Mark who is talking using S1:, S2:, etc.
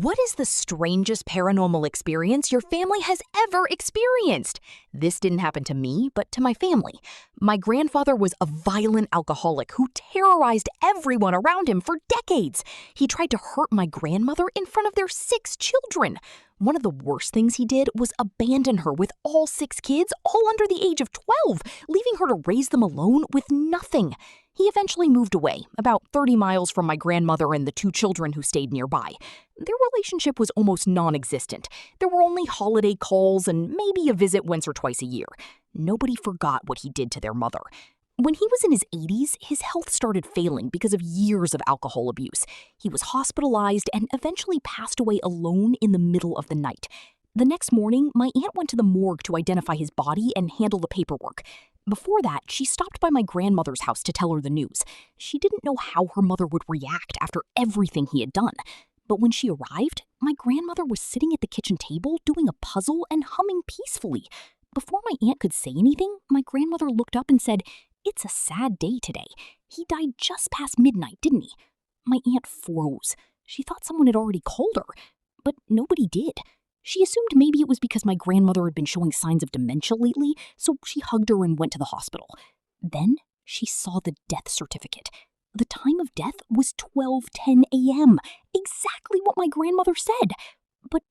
S1: What is the strangest paranormal experience your family has ever experienced? This didn't happen to me, but to my family. My grandfather was a violent alcoholic who terrorized everyone around him for decades. He tried to hurt my grandmother in front of their 6 children. One of the worst things he did was abandon her with all 6 kids, all under the age of 12, leaving her to raise them alone with nothing. He eventually moved away, about 30 miles from my grandmother and the 2 children who stayed nearby. Their relationship was almost non-existent. There were only holiday calls and maybe a visit once or twice a year. Nobody forgot what he did to their mother. When he was in his 80s, his health started failing because of years of alcohol abuse. He was hospitalized and eventually passed away alone in the middle of the night. The next morning, my aunt went to the morgue to identify his body and handle the paperwork. Before that, she stopped by my grandmother's house to tell her the news. She didn't know how her mother would react after everything he had done. But when she arrived, my grandmother was sitting at the kitchen table doing a puzzle and humming peacefully. Before my aunt could say anything, my grandmother looked up and said, "It's a sad day today. He died just past midnight, didn't he?" My aunt froze. She thought someone had already called her, but nobody did. She assumed maybe it was because my grandmother had been showing signs of dementia lately, so she hugged her and went to the hospital. Then she saw the death certificate. The time of death was 12:10 a.m., exactly what my grandmother said. But